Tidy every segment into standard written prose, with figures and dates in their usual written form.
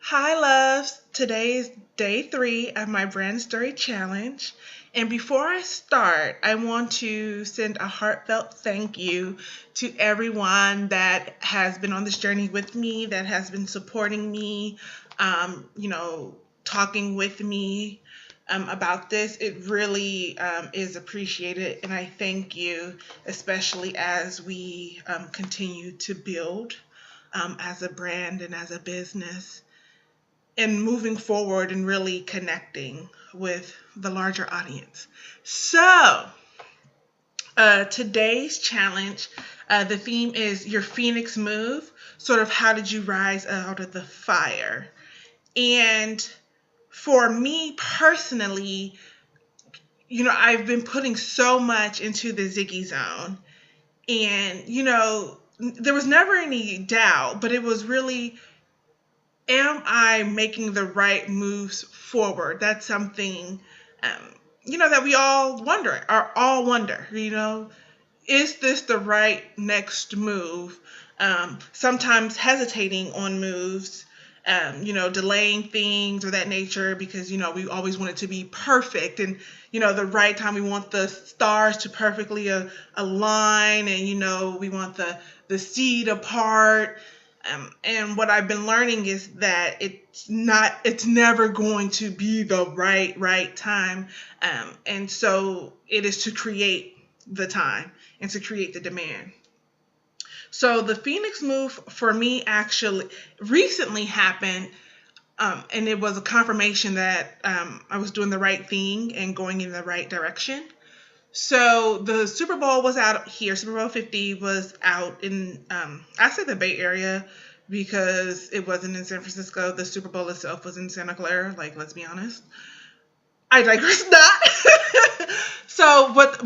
Hi, loves. Today is day 3 of my brand story challenge. And before I start, I want to send a heartfelt thank you to everyone that has been on this journey with me, that has been supporting me, um, you know, talking with me about this. It really is appreciated. And I thank you, especially as we continue to build as a brand and as a business and moving forward and really connecting with the larger audience. So, today's challenge, the theme is your Phoenix move, sort of how did you rise out of the fire? And for me personally, I've been putting so much into the Ziggy Zone. And, there was never any doubt, but it was really, am I making the right moves forward? That's something, that we all wonder, is this the right next move? Sometimes hesitating on moves, delaying things or that nature because, we always want it to be perfect and, the right time. We want the stars to perfectly align and, we want the seed apart. And what I've been learning is that it's never going to be the right time. And so it is to create the time and to create the demand. So the Phoenix move for me actually recently happened. And it was a confirmation that I was doing the right thing and going in the right direction. So the Super Bowl was out here. Super Bowl 50 was out in, I say the Bay Area because it wasn't in San Francisco. The Super Bowl itself was in Santa Clara. Like, let's be honest. I digress not.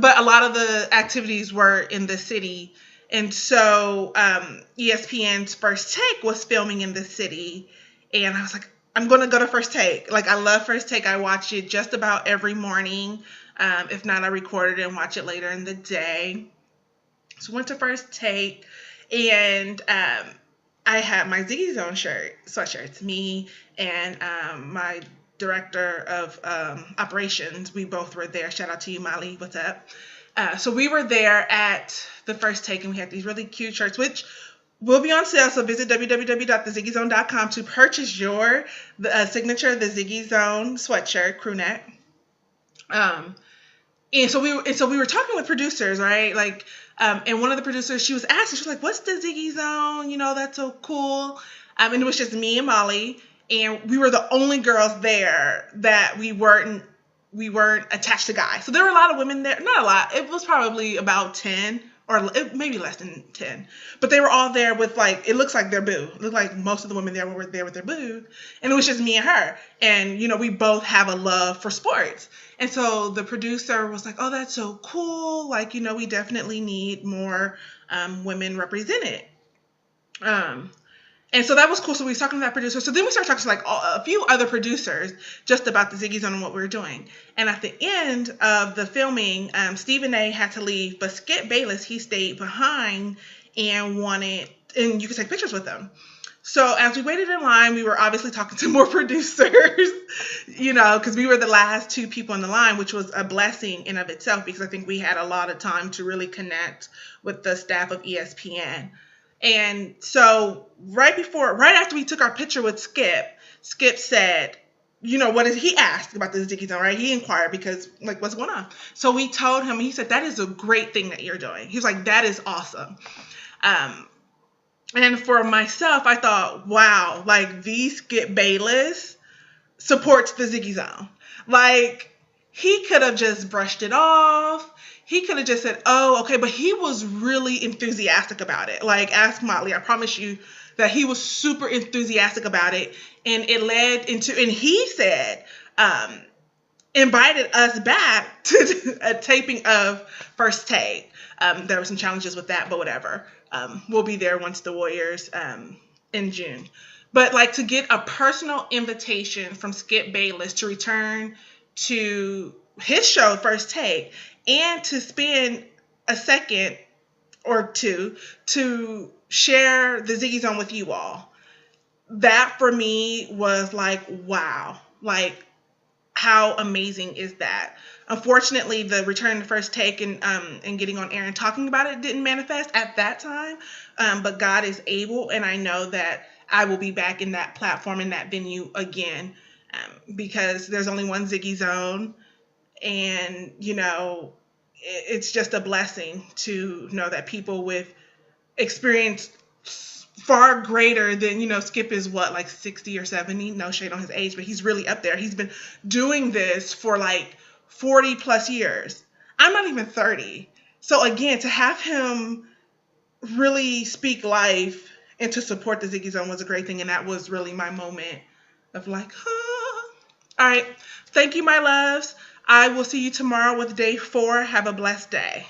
But a lot of the activities were in the city. And so ESPN's First Take was filming in the city. And I was like, I'm going to go to First Take. Like, I love First Take. I watch it just about every morning. If not, I record it and watch it later in the day. So went to First Take, and I had my Ziggy Zone sweatshirts. Me and my director of operations, we both were there. Shout out to you, Molly. What's up? So we were there at the First Take, and we had these really cute shirts, which will be on sale. So visit www.theziggyzone.com to purchase your signature, the Ziggy Zone sweatshirt, crew neck. And so we were talking with producers, right? Like, and one of the producers, she was like, "What's the Ziggy Zone? That's so cool." And it was just me and Molly, and we were the only girls there that we weren't attached to guys. So there were a lot of women there. Not a lot. It was probably about 10 or maybe less than 10. But they were all there with, like, it looks like their boo. It looked like most of the women there were there with their boo. And it was just me and her. And, we both have a love for sports. And so the producer was like, "Oh, that's so cool. Like, we definitely need more women represented." And so that was cool. So we was talking to that producer. So then we started talking to like a few other producers just about the Ziggy Zone and what we were doing. And at the end of the filming, Stephen A had to leave, but Skip Bayless, he stayed behind and and you could take pictures with him. So as we waited in line, we were obviously talking to more producers, because we were the last 2 people in the line, which was a blessing in of itself, because I think we had a lot of time to really connect with the staff of ESPN. And so right after we took our picture with Skip said, he asked about the Ziggy Zone, right? He inquired because, like, what's going on? So we told him, and he said, "That is a great thing that you're doing." He was like, "That is awesome." And for myself, I thought, wow, like, the Skip Bayless supports the Ziggy Zone. Like, he could have just brushed it off. He could have just said, "Oh, okay," but he was really enthusiastic about it. Like, ask Motley, I promise you that he was super enthusiastic about it. And it led into, and he said, invited us back to a taping of First Take. There were some challenges with that, but whatever. We'll be there once the Warriors in June. But, like, to get a personal invitation from Skip Bayless to return to his show, First Take, and to spend a second or two to share the Ziggy Zone with you all. that for me was like, wow, like how amazing is that? Unfortunately, the return to first take and getting on air and talking about it didn't manifest at that time, but God is able, and I know that I will be back in that platform, in that venue again, because there's only one Ziggy Zone, and it's just a blessing to know that people with experience far greater than, Skip is what, like 60 or 70, no shade on his age, but he's really up there. He's been doing this for like 40 plus years. I'm not even 30. So again, to have him really speak life and to support the Ziggy Zone was a great thing, and that was really my moment of like, huh. All right, thank you, my loves. I will see you tomorrow with day 4. Have a blessed day.